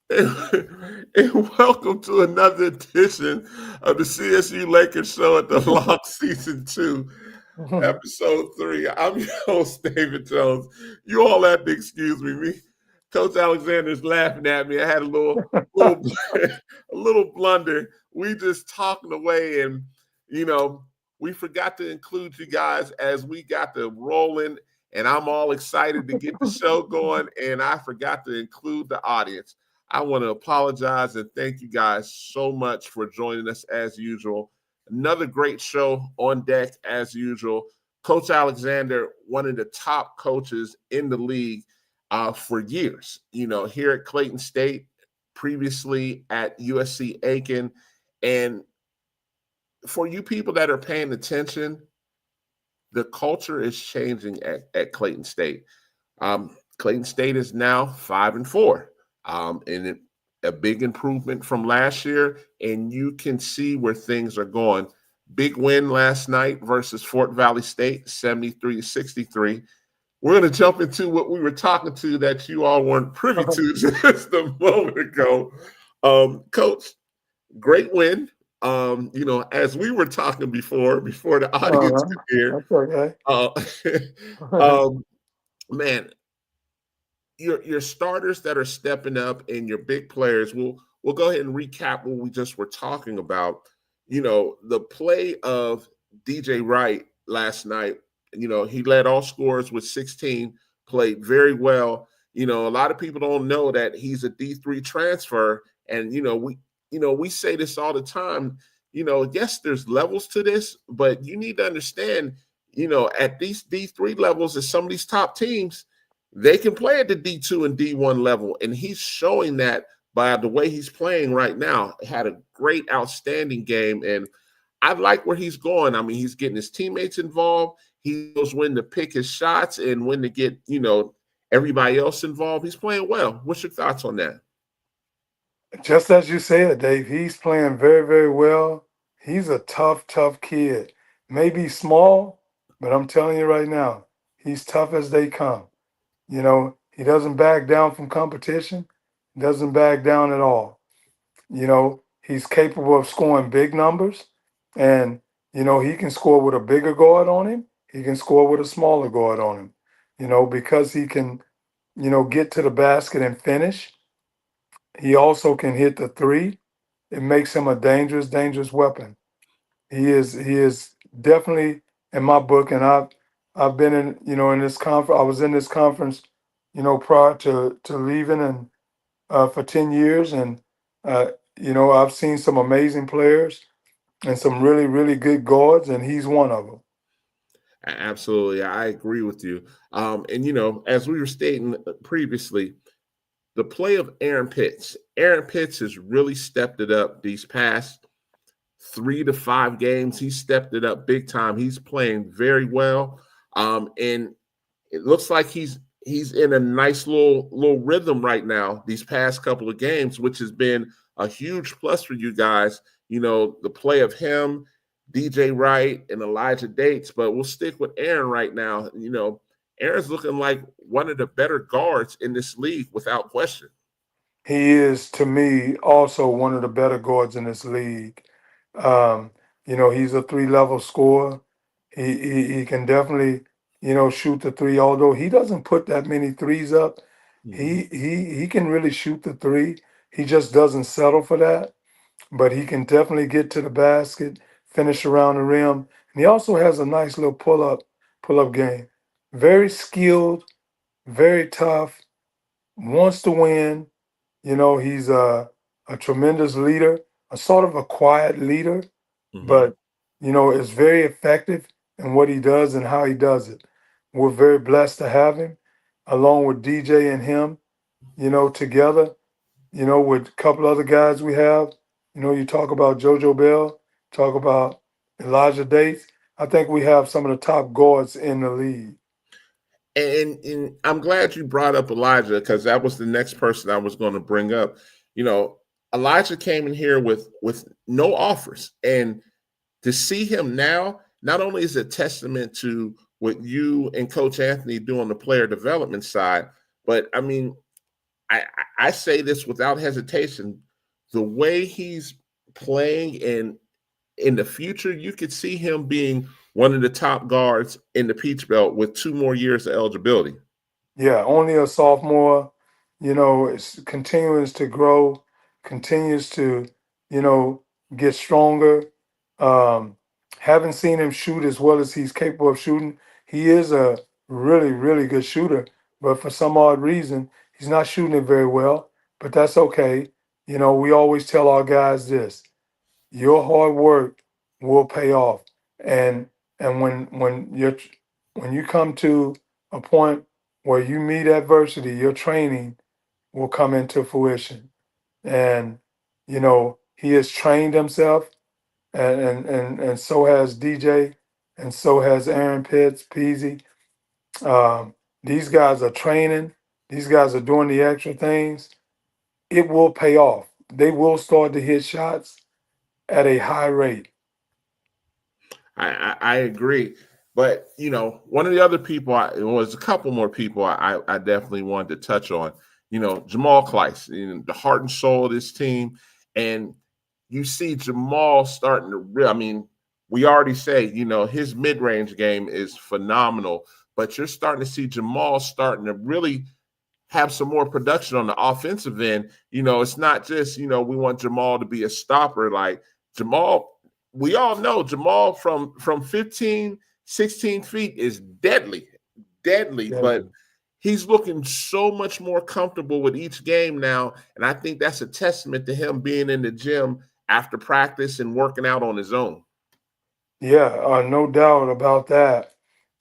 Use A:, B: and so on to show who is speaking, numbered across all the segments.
A: And welcome to another edition of the CSU Lakers show at the Loch Season 2, Episode 3. I'm your host, David Jones. You all have to excuse me. Coach Alexander's laughing at me. I had little, a little blunder. We just talking away, and you know, we forgot to include you guys as we got the rolling. And I'm all excited to get the show going, and I forgot to include the audience. I want to apologize and thank you guys so much for joining us as usual. Another great show on deck as usual. Coach Alexander, one of the top coaches in the league for years, here at Clayton State, previously at USC Aiken. And for you people that are paying attention, the culture is changing at Clayton State. Clayton State is now 5-4, and a big improvement from last year. And you can see where things are going. Big win last night versus Fort Valley State, 73-63. We're going to jump into what we were talking to that you all weren't privy to just a moment ago. Coach, great win. As we were talking before the audience could hear,
B: That's okay.
A: um, man, your starters that are stepping up and your big players. We'll go ahead and recap what we just were talking about. The play of DJ Wright last night. He led all scorers with 16, played very well. A lot of people don't know that he's a D3 transfer, and we say this all the time. Yes, there's levels to this, but you need to understand, at these D3 levels, at some of these top teams, they can play at the D2 and D1 level, and he's showing that by the way he's playing right now. Had a great, outstanding game, and I like where he's going. I mean, he's getting his teammates involved. He knows when to pick his shots and when to get, everybody else involved. He's playing well. What's your thoughts on that?
B: Just as you said, Dave, he's playing very, very well. He's a tough, tough kid. Maybe small, but I'm telling you right now, he's tough as they come. He doesn't back down from competition, doesn't back down at all. He's capable of scoring big numbers, and, he can score with a bigger guard on him. He can score with a smaller guard on him, because he can, get to the basket and finish. He also can hit the three. It makes him a dangerous, dangerous weapon. He is definitely in my book, and I've been in this conference. I was in this conference, prior to leaving, and for 10 years, and uh, I've seen some amazing players and some really, really good guards, and he's one of them.
A: Absolutely, I agree with you. And as we were stating previously, the play of Aaron Pitts. Aaron Pitts has really stepped it up these past 3 to 5 games. He stepped it up big time. He's playing very well, and it looks like he's in a nice little rhythm right now. These past couple of games, which has been a huge plus for you guys. The play of him, DJ Wright, and Elijah Dates. But we'll stick with Aaron right now. Aaron's looking like one of the better guards in this league without question.
B: He is, to me, also one of the better guards in this league. Um, he's a three-level scorer. He can definitely, shoot the three. Although he doesn't put that many threes up,
A: Mhm.
B: he can really shoot the three. He just doesn't settle for that. But he can definitely get to the basket, finish around the rim, and he also has a nice little pull up game. Very skilled, very tough, wants to win. He's a tremendous leader, a sort of a quiet leader,
A: Mhm.
B: but is very effective in what he does and how he does it. We're very blessed to have him, along with DJ and him, together. With a couple other guys we have. You talk about JoJo Bell, talk about Elijah Dates. I think we have some of the top guards in the league.
A: And I'm glad you brought up Elijah because that was the next person I was going to bring up. You know, Elijah came in here with no offers, and to see him now, not only is it a testament to what you and Coach Anthony do on the player development side, but I mean, I, I say this without hesitation. The way he's playing and in the future, you could see him being one of the top guards in the Peach Belt with 2 more years of eligibility.
B: Yeah, only a sophomore, it's continues to grow, continues to, you know, get stronger. Um, haven't seen him shoot as well as he's capable of shooting. He is a really, really good shooter, but for some odd reason, he's not shooting it very well. But that's okay. We always tell our guys this: your hard work will pay off. And when you come to a point where you meet adversity, your training will come into fruition. And he has trained himself, and so has DJ, and so has Aaron Pitts, Peasy. These guys are training. These guys are doing the extra things. It will pay off. They will start to hit shots at a high rate.
A: I agree. But one of the other people, it was a couple more people I definitely wanted to touch on. Jamal Kleiss, the heart and soul of this team, and you see Jamal starting to. I mean, we already say his mid range game is phenomenal, but you're starting to see Jamal starting to really have some more production on the offensive end. It's not just, we want Jamal to be a stopper. Like Jamal, we all know Jamal from 15, 16 feet is deadly, but
B: Definitely.
A: he's looking so much more comfortable with each game now. And I think that's a testament to him being in the gym after practice and working out on his own.
B: Yeah, no doubt about that.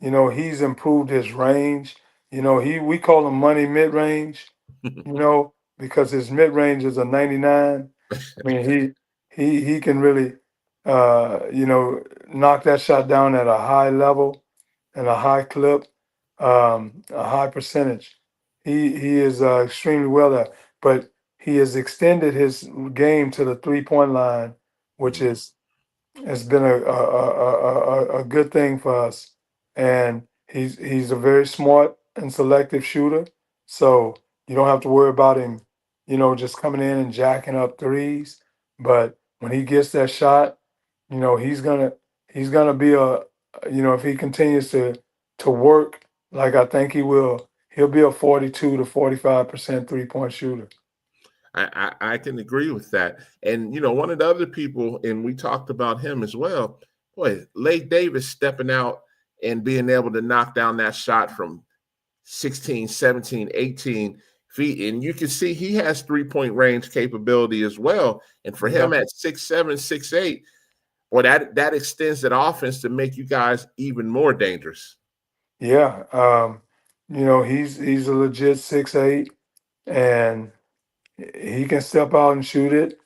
B: He's improved his range. We call him money mid range, because his mid range is a 99. I mean, he can really knock that shot down at a high level and a high clip, a high percentage. He is extremely well at, but he has extended his game to the 3-point line, which
A: Mhm.
B: is has been a good thing for us. And he's a very smart and selective shooter. So you don't have to worry about him, just coming in and jacking up threes. But when he gets that shot, he's gonna be if he continues to work like I think he will, he'll be a 42 to 45% 3-point shooter.
A: I can agree with that. And one of the other people, and we talked about him as well. Boy, Lake Davis stepping out and being able to knock down that shot from 16, 17, 18 feet. And you can see he has 3-point range capability as well. And for him
B: Yeah.
A: at 6'7", 6'8", well, that extends that offense to make you guys even more dangerous.
B: Yeah. He's a legit 6'8", and he can step out and shoot it.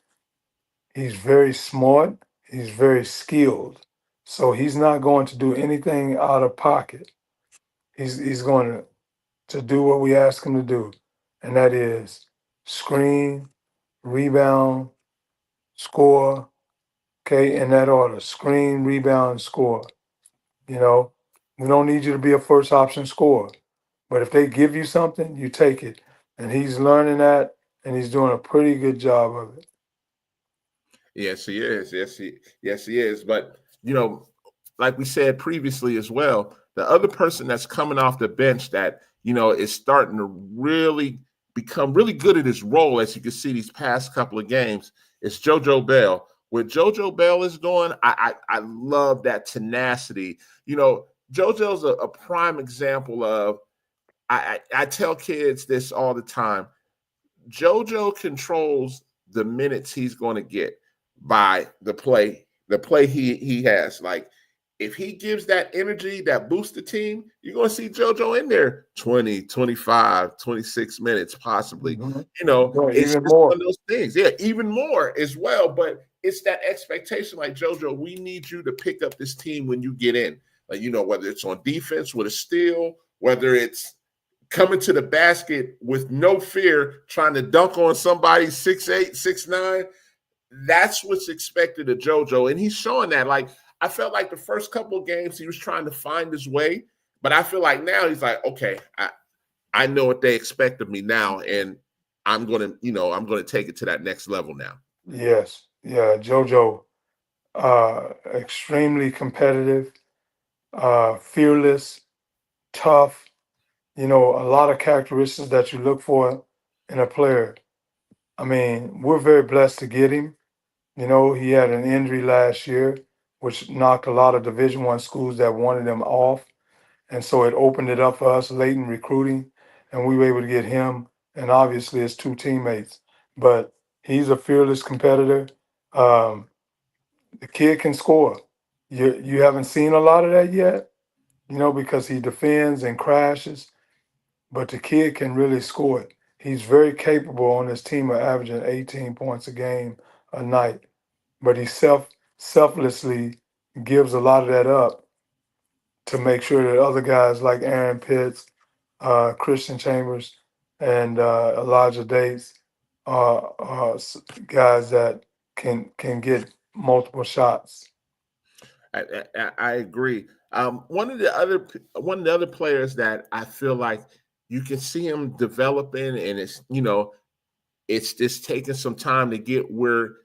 B: He's very smart. He's very skilled. So he's not going to do anything out of pocket. He's going to do what we ask him to do, and that is screen, rebound, score. Okay, in that order: screen, rebound, score. You know, we don't need you to be a first option scorer, but if they give you something, you take it. And he's learning that, and he's doing a pretty good job of it.
A: Yes, he is. Yes, he is. But like we said previously as well, the other person that's coming off the bench that is starting to really become really good at his role, as you can see these past couple of games, is JoJo Bell. What JoJo Bell is doing, I love that tenacity. JoJo's a prime example of. I tell kids this all the time. JoJo controls the minutes he's going to get by the play he has. Like if he gives that energy that boosts the team, you're going to see JoJo in there 20, 25, 26 minutes possibly.
B: Mhm.
A: It's
B: Even
A: just
B: more.
A: one of those things. Yeah, even more as well, but it's that expectation like JoJo, we need you to pick up this team when you get in. Like whether it's on defense with a steal, whether it's coming to the basket with no fear, trying to dunk on somebody 6'8", 6'9". That's what's expected of JoJo. And he's showing that. Like, I felt like the first couple of games he was trying to find his way. But I feel like now he's like, okay, I know what they expect of me now. And I'm gonna take it to that next level now.
B: Yes, yeah, JoJo, extremely competitive, fearless, tough. You know, a lot of characteristics that you look for in a player. I mean, we're very blessed to get him. You know, he had an injury last year, which knocked a lot of Division I schools that wanted him off, and so it opened it up for us late in recruiting, and we were able to get him and obviously his two teammates. But he's a fearless competitor. Um, the kid can score. You haven't seen a lot of that yet, you know, because he defends and crashes, but the kid can really score it. He's very capable on his team of averaging 18 points a game a night, but he selflessly gives a lot of that up to make sure that other guys like Aaron Pitts, Christian Chambers, and Elijah Dates are guys that can get multiple shots.
A: I agree. One of the other players that I feel like you can see him developing, and it's just taking some time to get where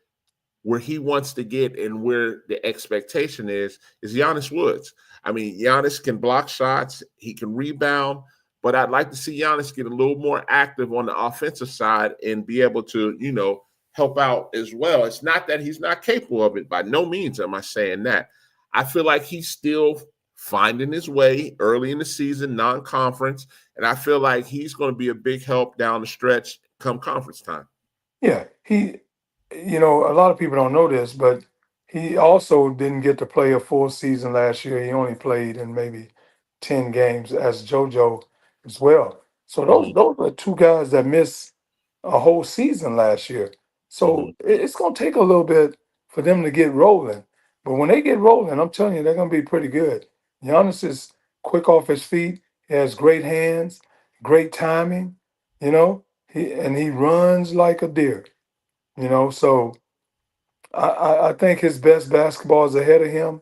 A: he wants to get and where the expectation is Giannis Woods. I mean, Giannis can block shots, he can rebound, but I'd like to see Giannis get a little more active on the offensive side and be able to, help out as well. It's not that he's not capable of it. By no means am I saying that. I feel like he's still finding his way early in the season, non-conference, and I feel like he's going to be a big help down the stretch come conference time.
B: Yeah, you know, a lot of people don't know this, but he also didn't get to play a full season last year. He only played in maybe 10 games as JoJo as well. So those
A: Mhm,
B: those are two guys that missed a whole season last year.
A: mhm.
B: So it's going to take a little bit for them to get rolling. But when they get rolling, I'm telling you, they're going to be pretty good. Giannis is quick off his feet. He has great hands, great timing, you know, he runs like a deer, you know. So I think his best basketball is ahead of him,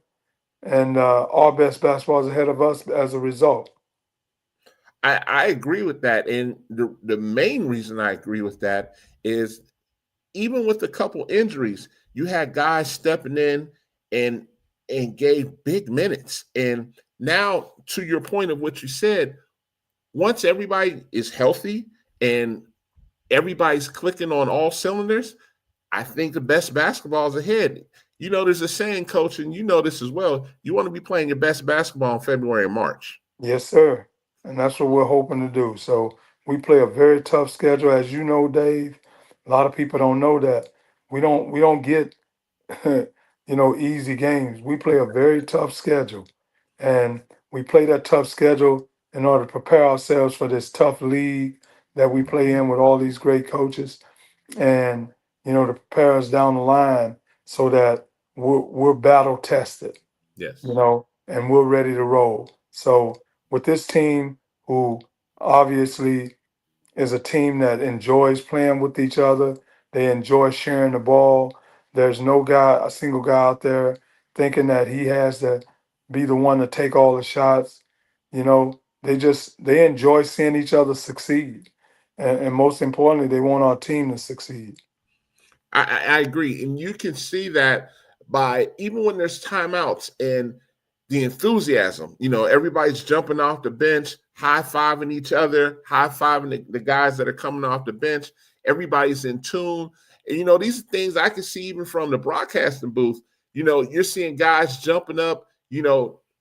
B: and our best basketball is ahead of us as a result.
A: I agree with that. And the main reason I agree with that is even with a couple injuries, you had guys stepping in and gave big minutes. And now, to your point of what you said, once everybody is healthy and everybody's clicking on all cylinders, I think the best basketball is ahead. There's a saying, coach, and you know this as well. You want to be playing your best basketball in February and March.
B: Yes, sir. And that's what we're hoping to do. So we play a very tough schedule, as you know, Dave. A lot of people don't know that. We don't get easy games. We play a very tough schedule. And we play that tough schedule in order to prepare ourselves for this tough league that we play in with all these great coaches. And to prepare us down the line so that we're battle tested,
A: Yes.
B: and we're ready to roll. So with this team, who obviously is a team that enjoys playing with each other, they enjoy sharing the ball. There's no guy, a single guy out there thinking that he has to be the one to take all the shots. They enjoy seeing each other succeed. And most importantly, they want our team to succeed.
A: I agree, and you can see that by even when there's timeouts and the enthusiasm. Everybody's jumping off the bench, high fiving each other, high fiving the guys that are coming off the bench. Everybody's in tune, and these are things I can see even from the broadcasting booth. You're seeing guys jumping up.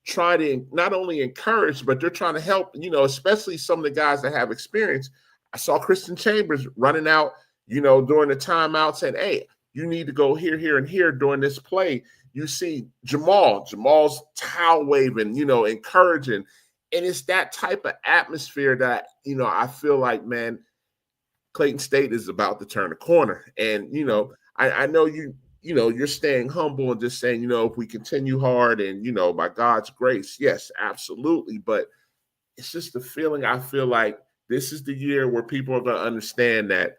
A: Trying to not only encourage, but they're trying to help. Especially some of the guys that have experience. I saw Christian Chambers running out during the timeout saying, hey, you need to go here, here, and here during this play. You see Jamal's towel waving, encouraging. And it's that type of atmosphere that, I feel like, man, Clayton State is about to turn a corner. And, I know you're staying humble and just saying, if we continue hard and, by God's grace, yes, absolutely. But it's just the feeling I feel like this is the year where people are going to understand that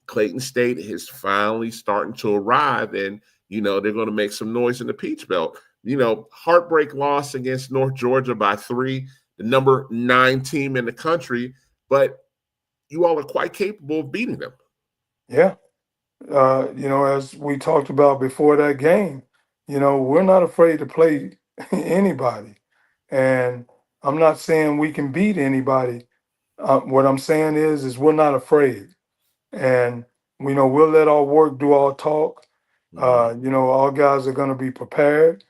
A: Clayton State is finally starting to arrive, and they're going to make some noise in the Peach Belt. Heartbreak loss against North Georgia by 3, the number 9 team in the country, but you all are quite capable of beating them.
B: Yeah. As we talked about before that game, we're not afraid to play anybody. And I'm not saying we can beat anybody. What I'm saying is we're not afraid. And we know we'll let our work do our talk.
A: Hmm.
B: Our guys are going to be prepared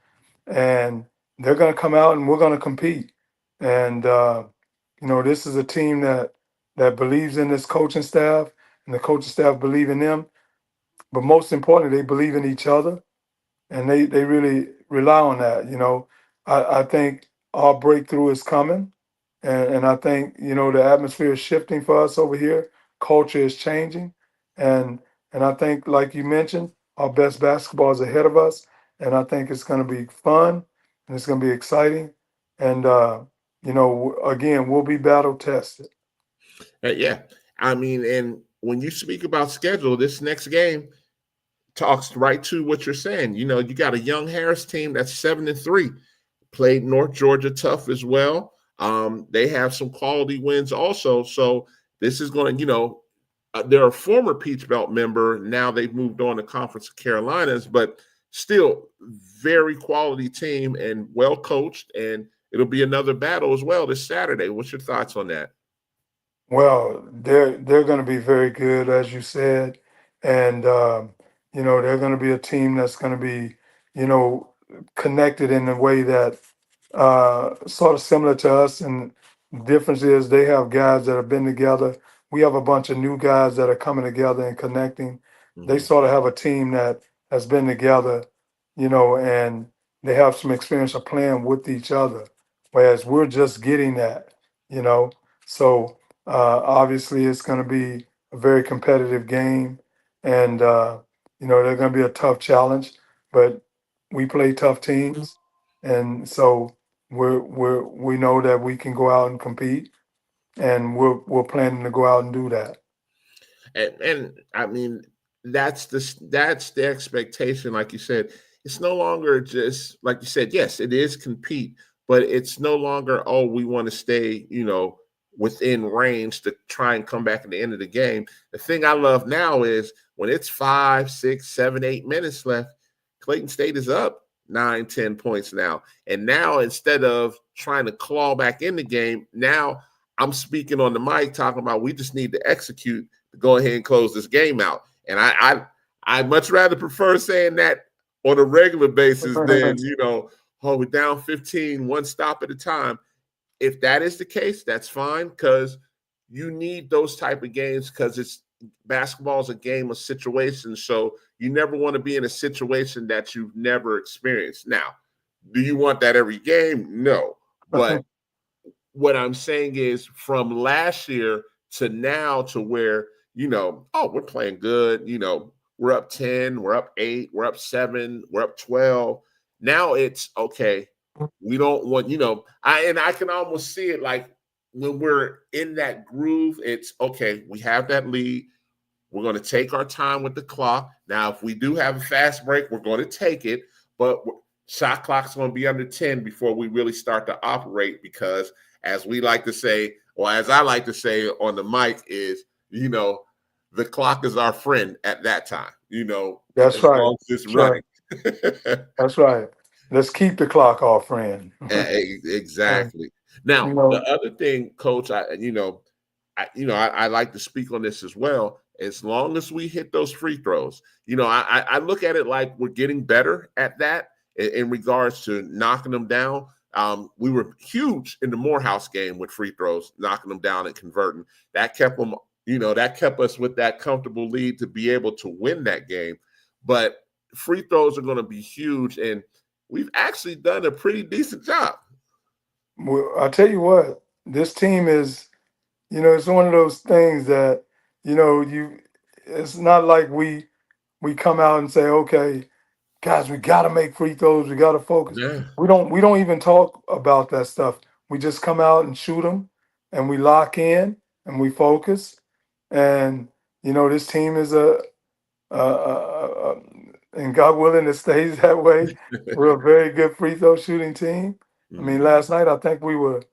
B: and they're going to come out and we're going to compete. And, this is a team that believes in this coaching staff and the coaching staff believe in them. But most importantly, they believe in each other and they really rely on that. I think our breakthrough is coming, and I think the atmosphere is shifting for us over here. Culture is changing, and and I think, like you mentioned, our best basketball is ahead of us, and I think it's going to be fun and it's going to be exciting, and again, we'll be battle tested.
A: Yeah, I mean, and when you speak about schedule, this next game talks right to what you're saying. You got a young Harris team that's 7-3, played North Georgia tough as well. They have some quality wins also. So this is going to, they're a former Peach Belt member. Now they've moved on to Conference of Carolinas, but still very quality team and well coached. And it'll be another battle as well this Saturday. What's your thoughts on that?
B: Well, they're going to be very good, as you said, and they're going to be a team that's going to be, you know, connected in a way that sort of similar to us. And the difference is they have guys that have been together. We have a bunch of new guys that are coming together and connecting. They
A: Hmm.
B: sort of have a team that has been together, and they have some experience of playing with each other, whereas we're just getting that, you know. So obviously, it's going to be a very competitive game, and they're going to be a tough challenge. But we play tough teams, and so we know that we can go out and compete, and we're planning to go out and do that.
A: And I mean, that's the expectation. Like you said, it's no longer just like you said. Yes, it is compete, but it's no longer, oh, we want to stay, within range to try and come back at the end of the game. The thing I love now is when it's 5, 6, 7, 8 minutes left, Clayton State is up 9, 10 points now. And now instead of trying to claw back in the game, now I'm speaking on the mic talking about we just need to execute to go ahead and close this game out. And I much rather prefer saying that on a regular basis than, oh, we're down 15, one stop at a time. If that is the case, that's fine because you need those type of games because it's basketball is a game of situations. So you never want to be in a situation that you've never experienced. Now, do you want that every game? No. But what I'm saying is from last year to now to where, oh, we're playing good, we're up 10, we're up 8, we're up 7, we're up 12. Now it's okay. We don't want, I can almost see it like when we're in that groove, it's okay, we have that lead. We're going to take our time with the clock. Now, if we do have a fast break, we're going to take it, but shot clock's going to be under 10 before we really start to operate because, as we like to say, or as I like to say on the mic, is, the clock is our friend at that time,
B: That's
A: as
B: right.
A: long as it's
B: That's right.
A: running.
B: That's right. Let's keep the clock off, friend. And,
A: Exactly. Now,
B: you
A: the
B: know,
A: other thing, Coach, I like to speak on this as well. As long as we hit those free throws, I look at it like we're getting better at that in regards to knocking them down. We were huge in the Morehouse game with free throws, knocking them down and converting. That kept them, that kept us with that comfortable lead to be able to win that game. But free throws are going to be huge, and we've actually done a pretty decent job.
B: well, I'll tell you what, this team is, it's one of those things that, it's not like we come out and say, okay, guys, we got to make free throws. We got to focus.
A: Yeah.
B: We don't even talk about that stuff. We just come out and shoot them, and we lock in and we focus. And this team is and God willing, it stays that way. We're a very good free throw shooting team. I mean,
A: Mhm.
B: last night I think we were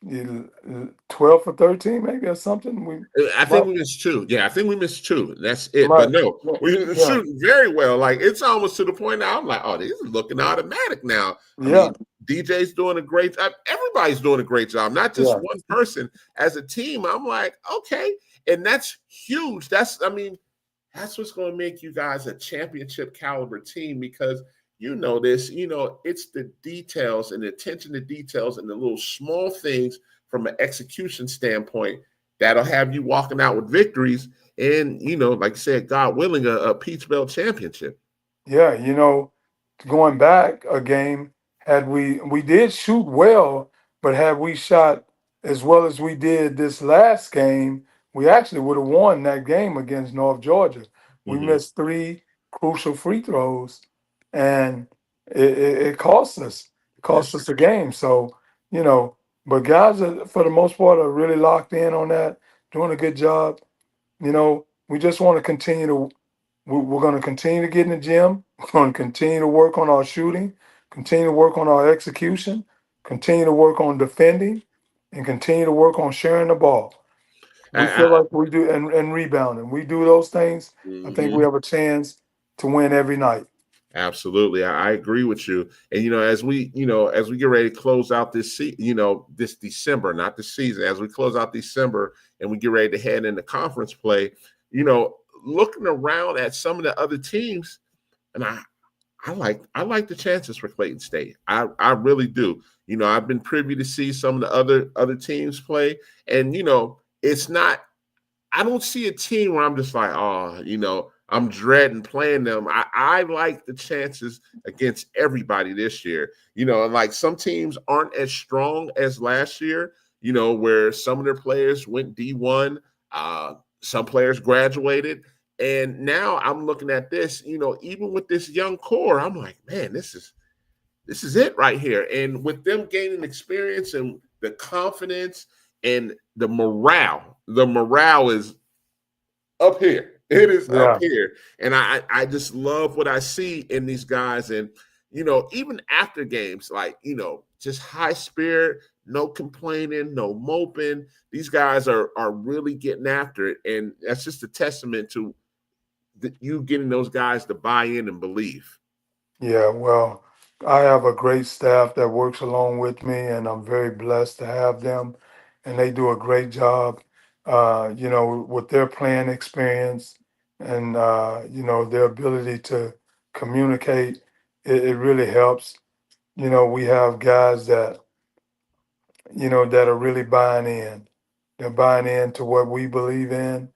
B: 12 for 13, maybe or something. We
A: I think
B: might,
A: we missed two. Yeah, I think we missed two. That's it. But
B: might,
A: no, we were
B: yeah,
A: shooting very well. Like it's almost to the point now. I'm like, oh, this is looking automatic now. I
B: yeah,
A: mean, DJ's doing a great job. Everybody's doing a great job, not just
B: yeah,
A: one person. As a team, I'm like, okay, and that's huge. I mean, that's what's going to make you guys a championship caliber team because you know this. You know, it's the details and the attention to details and the little small things from an execution standpoint that'll have you walking out with victories and, like I said, God willing, a Peach Belt championship.
B: yeah. Going back a game, had we did shoot well, but had we shot as well as we did this last game, we actually would have won that game against North Georgia. We
A: Mm-hmm.
B: missed three crucial free throws, and it cost us. Cost
A: Yes.
B: us the game. So, you know, but guys are, for the most part, are really locked in on that, doing a good job. We just want to continue to we're going to continue to get in the gym. We're going to continue to work on our shooting, continue to work on our execution, continue to work on defending, and continue to work on sharing the ball. We
A: I,
B: feel
A: I,
B: like we do, and rebounding. We do those things. I think we
A: mhm.
B: have a chance to win every night.
A: Absolutely, I agree with you. And as we get ready to close out this December, not the season, as we close out December and we get ready to head into conference play, looking around at some of the other teams, and I like the chances for Clayton State. I really do. I've been privy to see some of the other teams play, and it's not I don't see a team where I'm just like, oh, I'm dreading playing them. I like the chances against everybody this year. And like some teams aren't as strong as last year, where some of their players went D1, some players graduated. And now I'm looking at this, even with this young core, I'm like, man, this is it right here. And with them gaining experience and the confidence and the morale is up here. It is up
B: Yeah,
A: here. And I just love what I see in these guys. And, even after games, like, just high spirit, no complaining, no moping. These guys are really getting after it. And that's just a testament to you getting those guys to buy in and believe.
B: yeah. Well, I have a great staff that works along with me, and I'm very blessed to have them, and they do a great job. With their playing experience and their ability to communicate, it really helps. We have guys that are really buying in. They're buying into what we believe in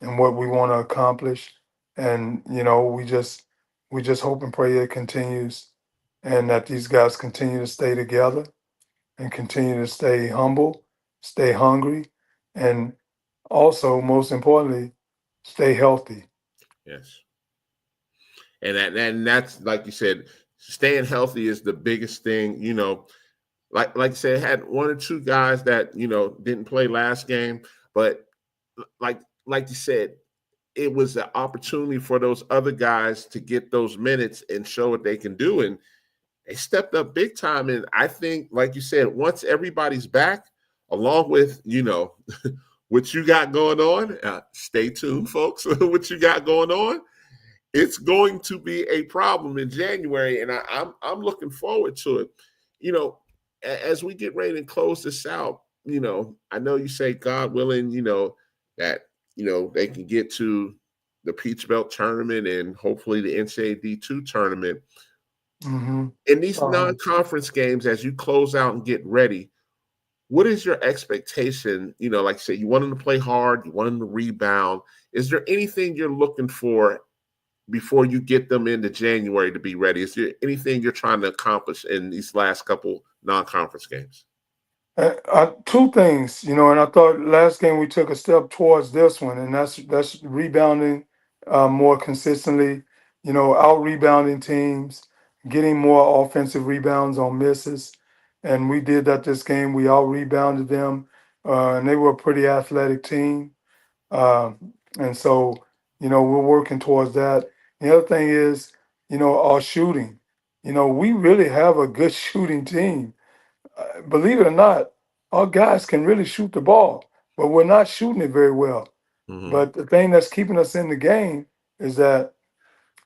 B: and what we want to accomplish. And, we just hope and pray it continues and that these guys continue to stay together and continue to stay humble, stay hungry, and also, most importantly, stay healthy.
A: Yes. And that's like you said, staying healthy is the biggest thing. Like I said, had one or two guys that didn't play last game, but like you said, it was an opportunity for those other guys to get those minutes and show what they can do, and they stepped up big time. And I think, like you said, once everybody's back, along with what you got going on, stay tuned, folks. What you got going on, it's going to be a problem in January, and I'm looking forward to it. You know, as we get ready to close this out, I know you say God willing, that they can get to the Peach Belt tournament and hopefully the NCAA D2 tournament.
B: Mm-hmm.
A: In these
B: Uh-huh.
A: non-conference games, as you close out and get ready, what is your expectation? Like I said, you want them to play hard, you want them to rebound. Is there anything you're looking for before you get them into January to be ready? Is there anything you're trying to accomplish in these last couple non-conference games?
B: Two things, and I thought last game we took a step towards this one, and that's rebounding more consistently. Out rebounding teams, getting more offensive rebounds on misses, and we did that this game. We out rebounded them, and they were a pretty athletic team, and so we're working towards that. The other thing is, our shooting. We really have a good shooting team. Believe it or not. our guys can really shoot the ball, but we're not shooting it very well.
A: Mm-hmm.
B: But the thing that's keeping us in the game is that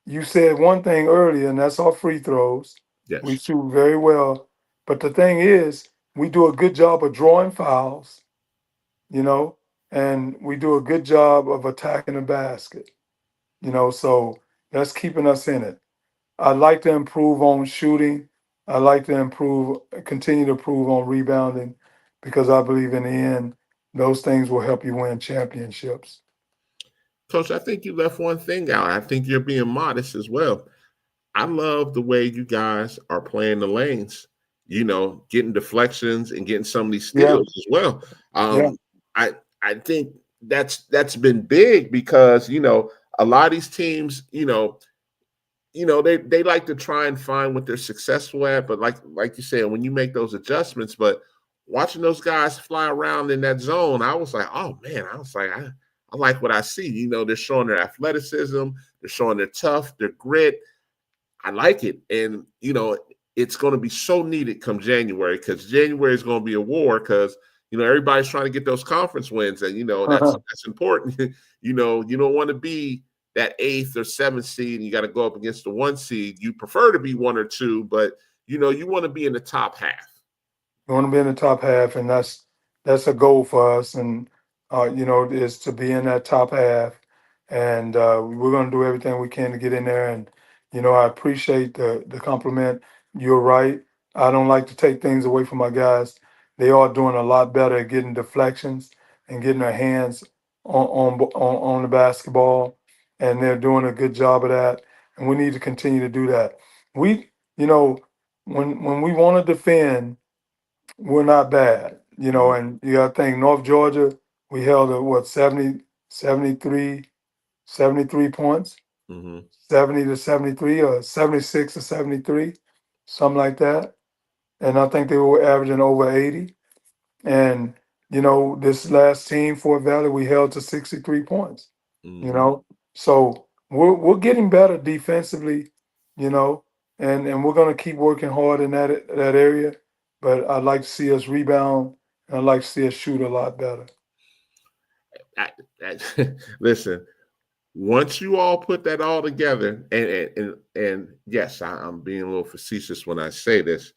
B: you said one thing earlier, and that's our free throws. We
A: Yes.
B: shoot very well. But the thing is, we do a good job of drawing fouls, you know, and we do a good job of attacking the basket, so that's keeping us in it. I'd like to improve on shooting. I'd like to continue to improve on rebounding because I believe in the end, those things will help you win championships.
A: Coach, I think you left one thing out. I think you're being modest as well. I love the way you guys are playing the lanes, getting deflections and getting some of these
B: Yeah,
A: steals as well.
B: yeah.
A: I I think that's been big because a lot of these teams, they like to try and find what they're successful at, but like you said, when you make those adjustments, but watching those guys fly around in that zone, I was like, oh man, I like what I see. They're showing their athleticism, they're showing their tough, their grit. I like it. And, it's going to be so needed come January because January is going to be a war because, everybody's trying to get those conference wins. And, that's important. You don't want to be that eighth or seventh seed and you got to go up against the one seed. You prefer to be one or two, but, you want to be in the top half.
B: We want to be in the top half, and that's a goal for us. And is to be in that top half, and we're going to do everything we can to get in there. And I appreciate the compliment. You're right. I don't like to take things away from my guys. They are doing a lot better at getting deflections and getting their hands on the basketball, and they're doing a good job of that. And we need to continue to do that. We, when we want to defend, we're not bad,
A: Mm-hmm.
B: and you got to think North Georgia, we held at what, 70, 73, 73 points,
A: Mm-hmm.
B: 70 to 73 or 76 to 73, something like that. And I think they were averaging over 80. And, this last team, Fort Valley, we held to 63 points, you
A: Mm-hmm.
B: know. So we're getting better defensively, you know, and we're gonna keep working hard in that area. But I'd like to see us rebound and I'd like to see us shoot a lot better.
A: I, Listen, once you all put that all together, and yes, I'm being a little facetious when I say this.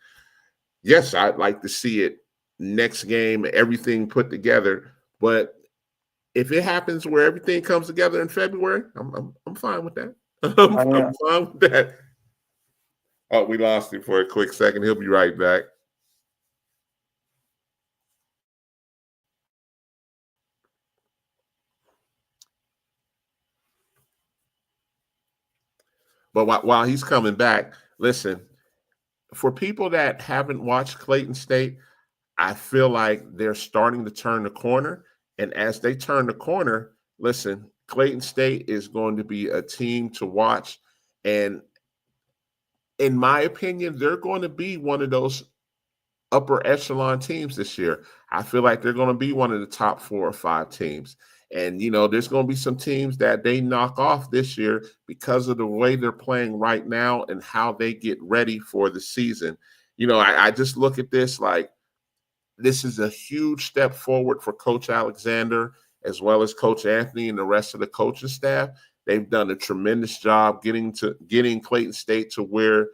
A: Yes, I'd like to see it next game, everything put together. But if it happens where everything comes together in February, I'm fine with that.
B: I
A: I'm
B: am.
A: fine with that. Oh, we lost him for a quick second. He'll be right back. But while he's coming back, listen, for people that haven't watched Clayton State, I feel like they're starting to turn the corner. And as they turn the corner, listen, Clayton State is going to be a team to watch. And in my opinion, they're going to be one of those upper echelon teams this year. I feel like they're going to be one of the top 4 or 5 teams. And, there's going to be some teams that they knock off this year because of the way they're playing right now and how they get ready for the season. I just look at this like this is a huge step forward for Coach Alexander as well as Coach Anthony and the rest of the coaching staff. They've done a tremendous job getting Clayton State to where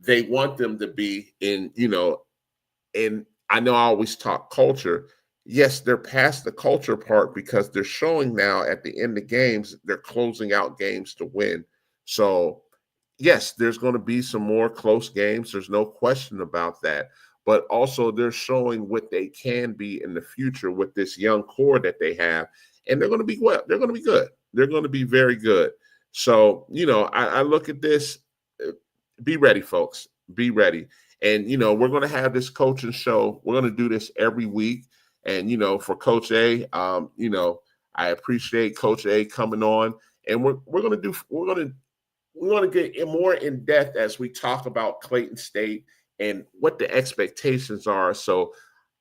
A: they want them to be and I know I always talk culture. Yes, they're past the culture part because they're showing now at the end of games, they're closing out games to win. So, yes, there's going to be some more close games. There's no question about that. But also, they're showing what they can be in the future with this young core that they have. And they're going to be well, they're going to be good. They're going to be very good. So, I look at this. Be ready, folks. Be ready. And we're going to have this coaching show. We're going to do this every week. And for Coach A, I appreciate Coach A coming on. And we want to get more in depth as we talk about Clayton State and what the expectations are. So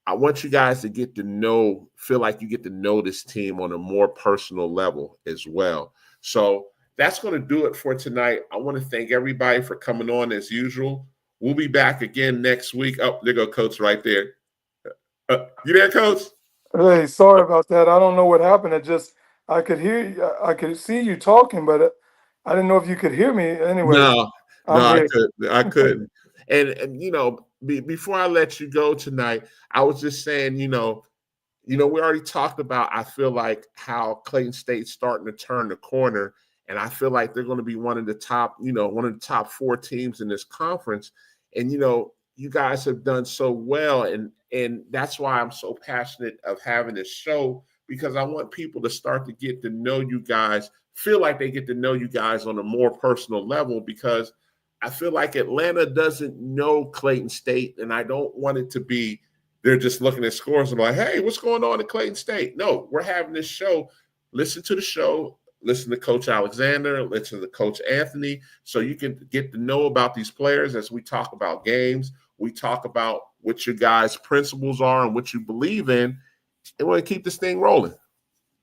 A: I want you guys to feel like you get to know this team on a more personal level as well. So that's going to do it for tonight. I want to thank everybody for coming on as usual. We'll be back again next week. Oh, there go Coach right there. You there, Coach?
B: Hey, sorry about that. I don't know what happened. It just I could hear you, I could see you talking, but I didn't know if you could hear me. Anyway,
A: No, no,
B: I'm
A: I
B: here.
A: couldn't. I couldn't. And before I let you go tonight, I was just saying, we already talked about, I feel like, how Clayton State's starting to turn the corner. And I feel like they're going to be one of the top, one of the top four teams in this conference. And, you guys have done so well. And that's why I'm so passionate of having this show, because I want people to start to get to know you guys, feel like they get to know you guys on a more personal level, because I feel like Atlanta doesn't know Clayton State. And I don't want it to be they're just looking at scores and like, hey, what's going on at Clayton State? No, we're having this show. Listen to the show. Listen to Coach Alexander. Listen to Coach Anthony, so you can get to know about these players as we talk about games. We talk about what your guys' principles are and what you believe in, and we're going to keep this thing rolling.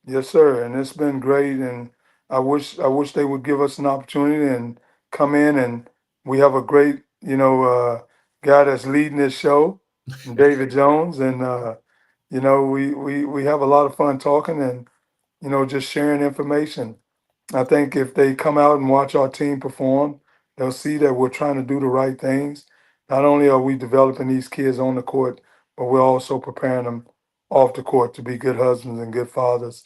B: Yes, sir. And it's been great. And I wish they would give us an opportunity and come in. And we have a great, guy that's leading this show, David Jones. And we have a lot of fun talking and just sharing information. I think if they come out and watch our team perform, they'll see that we're trying to do the right things. Not only are we developing these kids on the court, but we're also preparing them off the court to be good husbands and good fathers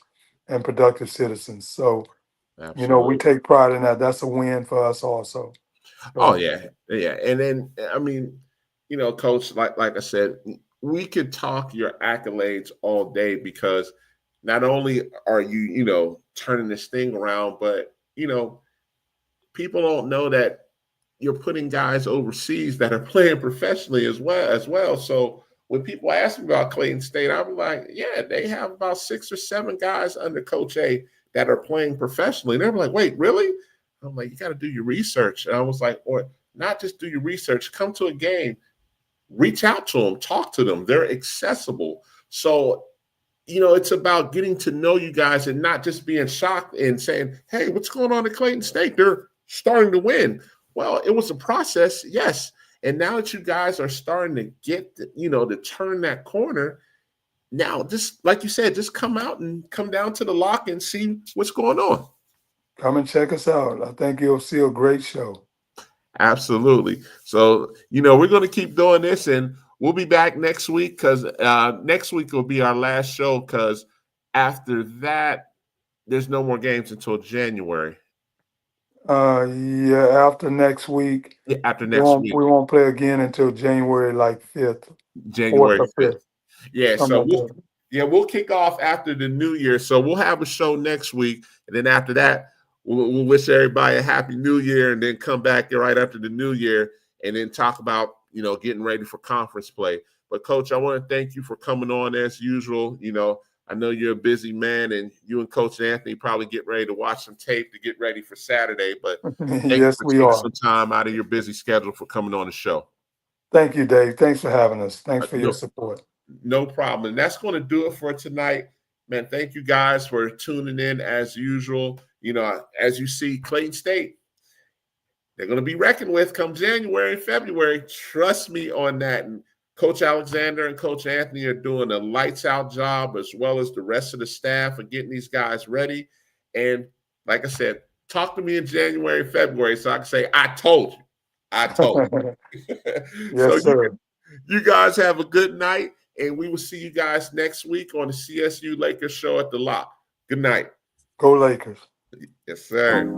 B: and productive citizens. So, we
A: Absolutely.
B: take pride in that. That's a win for us also.
A: Oh
B: So,
A: yeah, yeah. And then I mean, Coach, like I said, we could talk your accolades all day, because not only are you, turning this thing around, but people don't know that you're putting guys overseas that are playing professionally as well. So when people ask me about Clayton State, I'm like, yeah, they have about 6 or 7 guys under Coach A that are playing professionally. And they're like, wait, really? I'm like, you got to do your research. And I was like, or not just do your research, come to a game, reach out to them, talk to them. They're accessible. So it's about getting to know you guys and not just being shocked and saying, hey, what's going on at Clayton State? They're starting to win. Well, it was a process, yes. And now that you guys are starting to get, to turn that corner, now just like you said, just come out and come down to the Loch and see what's going on.
B: come and check us out. I think you'll see a great show.
A: Absolutely. So, we're going to keep doing this, and we'll be back next week, because next week will be our last show, because after that, there's no more games until January.
B: Yeah, after next week,
A: Yeah, after
B: we
A: next
B: won't
A: week,
B: we won't play again until January like 5th, 4th
A: January
B: or
A: 5th.
B: 5th,
A: Yeah,
B: something
A: so
B: like that.
A: we'll kick off after the new year. So we'll have a show next week, and then after that, we'll wish everybody a happy new year, and then come back right after the new year, and then talk about getting ready for conference play. But Coach, I want to thank you for coming on as usual. I know you're a busy man, and you and Coach Anthony probably get ready to watch some tape to get ready for Saturday. But thank you
B: Yes,
A: for
B: we
A: taking
B: are.
A: some time out of your busy schedule for coming on the show.
B: Thank you, Dave. Thanks for having us. Thanks for your
A: No,
B: support.
A: no problem. And that's going to do it for tonight. Man, thank you guys for tuning in as usual. As you see, Clayton State, they're going to be reckoned with come January and February. Trust me on that. And Coach Alexander and Coach Anthony are doing a lights out job, as well as the rest of the staff, of getting these guys ready. And like I said, talk to me in January, February, so I can say, I told you. I told you. So
B: Yes, sir.
A: you guys have a good night, and we will see you guys next week on the CSU Lakers show at the Loch. Good night.
B: Go Lakers.
A: Yes, sir.